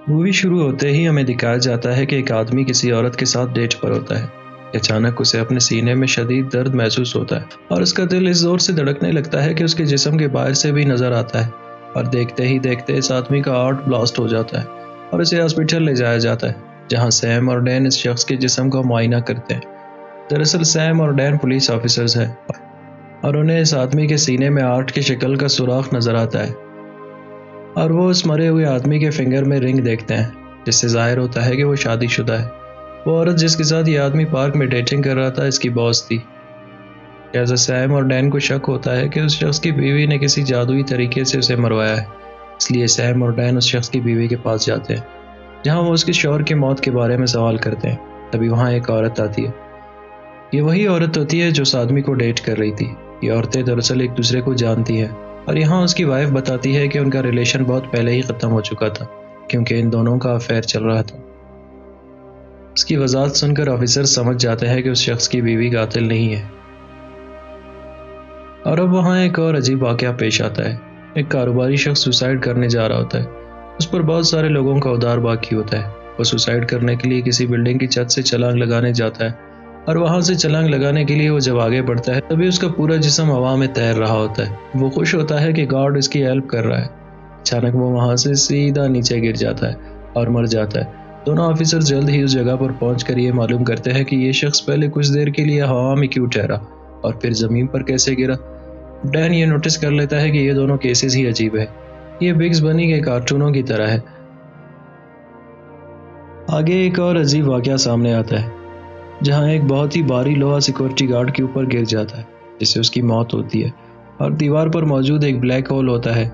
Movie شروع ہوتے ہی ہمیں دکھایا جاتا ہے کہ ایک آدمی کسی عورت کے ساتھ ڈیٹ پر ہوتا ہے۔ اچانک اسے اپنے سینے میں شدید درد محسوس ہوتا ہے اور اس کا دل اس زور سے دھڑکنے لگتا ہے کہ اس کے جسم کے باہر سے بھی نظر آتا ہے، اور دیکھتے ہی دیکھتے اس آدمی کا ہارٹ بلاسٹ ہو جاتا ہے اور اسے ہاسپٹل لے جایا جاتا ہے، جہاں سیم اور ڈین اس شخص کے جسم کا معائنہ کرتے ہیں۔ دراصل سیم اور ڈین پولیس آفیسرز ہیں اور انہیں اس آدمی کے سینے میں ہارٹ کی شکل کا سوراخ نظر آتا ہے، اور وہ اس مرے ہوئے آدمی کے فنگر میں رنگ دیکھتے ہیں، جس سے ظاہر ہوتا ہے کہ وہ شادی شدہ ہے۔ وہ عورت جس کے ساتھ یہ آدمی پارک میں ڈیٹنگ کر رہا تھا اس کی باس تھی۔ لہذا سیم اور ڈین کو شک ہوتا ہے کہ اس شخص کی بیوی نے کسی جادوئی طریقے سے اسے مروایا ہے، اس لیے سیم اور ڈین اس شخص کی بیوی کے پاس جاتے ہیں، جہاں وہ اس کے شوہر کی موت کے بارے میں سوال کرتے ہیں۔ تبھی وہاں ایک عورت آتی ہے۔ یہ وہی عورت ہوتی ہے جو اس آدمی کو ڈیٹ کر رہی تھی۔ یہ عورتیں دراصل ایک دوسرے کو جانتی ہیں، اور یہاں اس کی وائف بتاتی ہے کہ ان کا ریلیشن بہت پہلے ہی ختم ہو چکا تھا، کیونکہ ان دونوں کا افیئر چل رہا تھا۔ اس کی وضاحت سن کر آفیسر سمجھ جاتے ہیں کہ اس شخص کی بیوی قاتل نہیں ہے۔ اور اب وہاں ایک اور عجیب واقعہ پیش آتا ہے۔ ایک کاروباری شخص سوسائڈ کرنے جا رہا ہوتا ہے۔ اس پر بہت سارے لوگوں کا ادار باقی ہوتا ہے۔ وہ سوسائڈ کرنے کے لیے کسی بلڈنگ کی چھت سے چھلانگ لگانے جاتا ہے، اور وہاں سے چھلانگ لگانے کے لیے وہ جب آگے بڑھتا ہے تبھی اس کا پورا جسم ہوا میں تیر رہا ہوتا ہے۔ وہ خوش ہوتا ہے کہ گاڈ اس کی ہیلپ کر رہا ہے۔ اچانک وہ وہاں سے سیدھا نیچے گر جاتا ہے اور مر جاتا ہے۔ دونوں آفیسر جلد ہی اس جگہ پر پہنچ کر یہ معلوم کرتے ہیں کہ یہ شخص پہلے کچھ دیر کے لیے ہوا میں کیوں ٹھہرا اور پھر زمین پر کیسے گرا۔ ڈین یہ نوٹس کر لیتا ہے کہ یہ دونوں کیسز ہی عجیب ہے، یہ بگز بنی کے کارٹونوں کی طرح ہے۔ آگے ایک اور عجیب واقعہ سامنے آتا ہے، جہاں ایک بہت ہی بھاری لوہا سیکورٹی گارڈ کے اوپر گر جاتا ہے، جس سے اس کی موت ہوتی ہے، اور دیوار پر موجود ایک بلیک ہول ہوتا ہے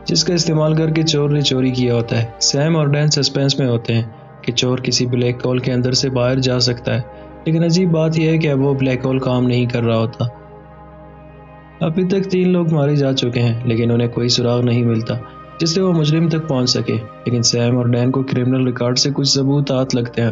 جس کا استعمال کر کے چور نے چوری کیا ہوتا ہے۔ سیم اور ڈین سسپینس میں ہوتے ہیں کہ چور کسی بلیک ہول کے اندر سے باہر جا سکتا ہے، لیکن عجیب بات یہ ہے کہ اب وہ بلیک ہول کام نہیں کر رہا ہوتا۔ ابھی تک 3 لوگ مارے جا چکے ہیں، لیکن انہیں کوئی سراغ نہیں ملتا جس سے وہ مجرم تک پہنچ سکے، لیکن سیم اور ڈین کو کرمنل ریکارڈ سے کچھ ثبوت ہاتھ لگتے ہیں۔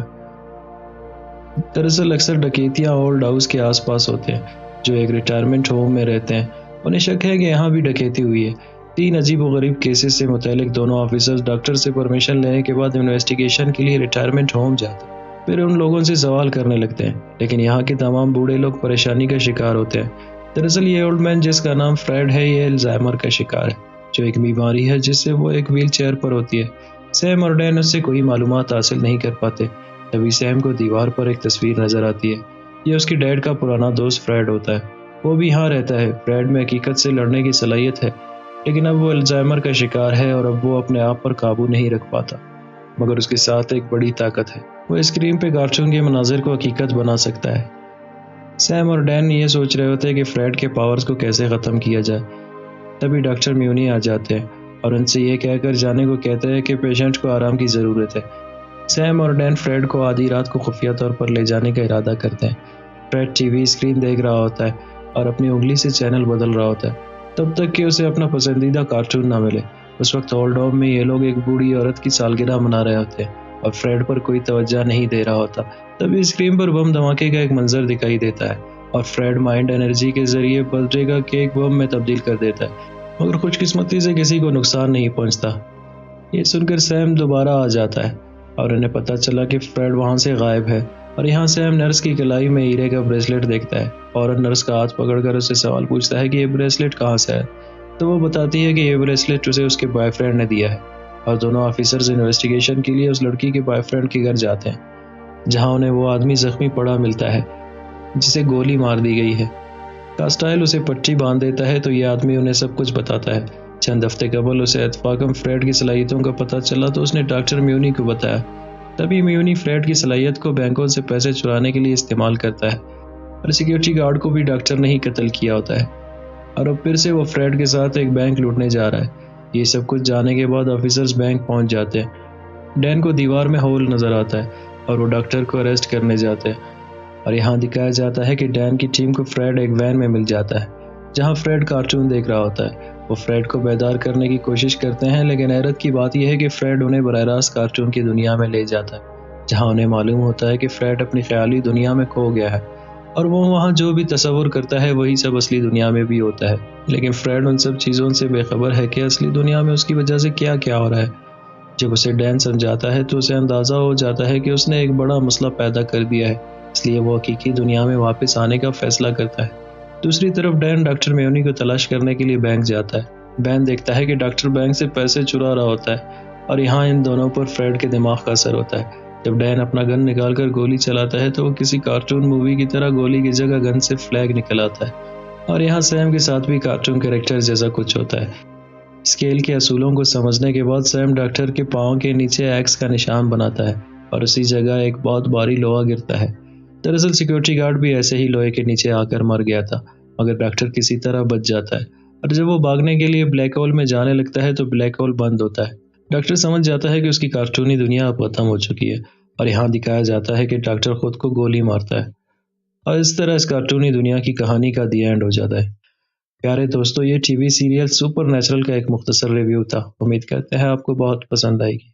دراصل اکثر ڈکیتیاں اولڈ ہاؤس کے آس پاس ہوتے ہیں، جو ایک ریٹائرمنٹ ہوم میں رہتے ہیں۔ انہیں شک ہے کہ یہاں بھی ڈکیتی ہوئی ہے۔ 3 عجیب و غریب کیسز سے متعلق دونوں آفیسرز ڈاکٹر سے پرمیشن لینے کے بعد انویسٹیگیشن کے لیے ریٹائرمنٹ ہوم جاتے ہیں۔ پھر ان لوگوں سے سوال کرنے لگتے ہیں، لیکن یہاں کے تمام بوڑھے لوگ پریشانی کا شکار ہوتے ہیں۔ دراصل یہ اولڈ مین جس کا نام فریڈ ہے، یہ الزائمر کا شکار ہے، جو ایک بیماری ہے جس سے وہ ایک ویل چیئر پر ہوتی ہے۔ سیم اور ڈین اس سے کوئی معلومات حاصل نہیں کر پاتے۔ تبھی سیم کو دیوار پر ایک تصویر نظر آتی ہے۔ یہ اس کی ڈیڈ کا پرانا دوست فریڈ ہوتا ہے۔ وہ بھی یہاں رہتا ہے۔ فریڈ میں حقیقت سے لڑنے کی صلاحیت ہے، لیکن اب وہ الزائمر کا شکار ہے اور اب وہ اپنے آپ پر قابو نہیں رکھ پاتا، مگر اس کے ساتھ ایک بڑی طاقت ہے۔ وہ اسکرین پہ کارٹون کے مناظر کو حقیقت بنا سکتا ہے۔ سیم اور ڈین یہ سوچ رہے ہوتے ہیں کہ فریڈ کے پاورز کو کیسے ختم کیا جائے۔ تبھی ڈاکٹر میونی آ جاتے ہیں اور ان سے یہ کہہ کر جانے کو کہتے ہیں کہ پیشنٹ کو آرام کی ضرورت ہے۔ سیم اور ڈین فریڈ کو آدھی رات کو خفیہ طور پر لے جانے کا ارادہ کرتے ہیں۔ فریڈ ٹی وی اسکرین دیکھ رہا ہوتا ہے اور اپنی انگلی سے چینل بدل رہا ہوتا ہے، تب تک کہ اسے اپنا پسندیدہ کارٹون نہ ملے۔ اس وقت اولڈ ہوم میں یہ لوگ ایک بوڑھی عورت کی سالگرہ منا رہے ہوتے ہیں اور فریڈ پر کوئی توجہ نہیں دے رہا ہوتا۔ تبھی اسکرین پر بم دھماکے کا ایک منظر دکھائی دیتا ہے اور فریڈ مائنڈ انرجی کے ذریعے برتھڈے کا کیک بم میں تبدیل کر دیتا ہے، مگر خوش قسمتی سے کسی کو نقصان نہیں پہنچتا۔ یہ سن کر سیم دوبارہ آ جاتا ہے اور انہیں پتہ چلا کہ فریڈ وہاں سے غائب ہے، اور یہاں سیم نرس کی کلائی میں ہیرے کا بریسلٹ دیکھتا ہے۔ عورت نرس کا ہاتھ پکڑ کر اس سے سوال پوچھتا ہے کہ یہ بریسلٹ کہاں سے ہے، تو وہ بتاتی ہے کہ یہ بریسلٹ اسے اس کے بوائے فرینڈ نے دیا ہے، اور دونوں آفیسرز انویسٹیگیشن کے لیے اس لڑکی کے بوائے فرینڈ کے گھر جاتے ہیں، جہاں انہیں وہ آدمی زخمی پڑا ملتا ہے جسے گولی مار دی گئی ہے۔ کاسٹائل اسے پٹی باندھ دیتا ہے تو یہ آدمی انہیں سب کچھ بتاتا ہے۔ چند ہفتے قبل اسے اتفاقاً فریڈ کی صلاحیتوں کا پتہ چلا تو اس نے ڈاکٹر میونی کو بتایا۔ تبھی میونی فریڈ کی صلاحیت کو بینکوں سے پیسے چرانے کے لیے استعمال کرتا ہے، اور سیکیورٹی گارڈ کو بھی ڈاکٹر نے ہی قتل کیا ہوتا ہے، اور اب پھر سے وہ فریڈ کے ساتھ ایک بینک لوٹنے جا رہا ہے۔ یہ سب کچھ جانے کے بعد آفیسرز بینک پہنچ جاتے ہیں۔ ڈین کو دیوار میں ہول نظر آتا ہے اور وہ ڈاکٹر کو اریسٹ کرنے جاتے ہیں، اور یہاں دکھایا جاتا ہے کہ ڈین کی ٹیم کو فریڈ ایک وین میں مل جاتا ہے، جہاں فریڈ کارٹون دیکھ رہا ہوتا ہے۔ وہ فریڈ کو بیدار کرنے کی کوشش کرتے ہیں، لیکن حیرت کی بات یہ ہے کہ فریڈ انہیں براہ راست کارٹون کی دنیا میں لے جاتا ہے، جہاں انہیں معلوم ہوتا ہے کہ فریڈ اپنی خیالی دنیا میں کھو گیا ہے، اور وہ وہاں جو بھی تصور کرتا ہے وہی سب اصلی دنیا میں بھی ہوتا ہے۔ لیکن فریڈ ان سب چیزوں سے بے خبر ہے کہ اصلی دنیا میں اس کی وجہ سے کیا کیا ہو رہا ہے۔ جب اسے ڈین سمجھاتا ہے تو اسے اندازہ ہو جاتا ہے کہ اس نے ایک بڑا مسئلہ پیدا کر دیا ہے، اس لیے وہ حقیقی دنیا میں واپس آنے کا فیصلہ کرتا ہے۔ دوسری طرف ڈین ڈاکٹر میونی کو تلاش کرنے کے لیے بینک جاتا ہے۔ بین دیکھتا ہے کہ ڈاکٹر بینک سے پیسے چرا رہا ہوتا ہے اور یہاں ان دونوں پر فریڈ کے دماغ کا اثر ہوتا ہے۔ جب ڈین اپنا گن نکال کر گولی چلاتا ہے تو وہ کسی کارٹون مووی کی طرح گولی کی جگہ گن سے فلیگ نکل آتا ہے، اور یہاں سیم کے ساتھ بھی کارٹون کریکٹر جیسا کچھ ہوتا ہے۔ اسکیل کے اصولوں کو سمجھنے کے بعد سیم ڈاکٹر کے پاؤں کے نیچے ایکس کا نشان بناتا ہے اور اسی جگہ ایک بہت بھاری لوہا گرتا ہے۔ دراصل سیکیورٹی گارڈ بھی ایسے ہی لوہے کے نیچے آ کر مر گیا تھا، مگر ڈاکٹر کسی طرح بچ جاتا ہے، اور جب وہ بھاگنے کے لیے بلیک ہول میں جانے لگتا ہے تو بلیک ہول بند ہوتا ہے۔ ڈاکٹر سمجھ جاتا ہے کہ اس کی کارٹونی دنیا اب ختم ہو چکی ہے، اور یہاں دکھایا جاتا ہے کہ ڈاکٹر خود کو گولی مارتا ہے، اور اس طرح اس کارٹونی دنیا کی کہانی کا دی اینڈ ہو جاتا ہے۔ پیارے دوستو، یہ T V serial super natural کا ایک مختصر ریویو تھا۔ امید کرتے ہیں آپ کو بہت پسند آئے گی۔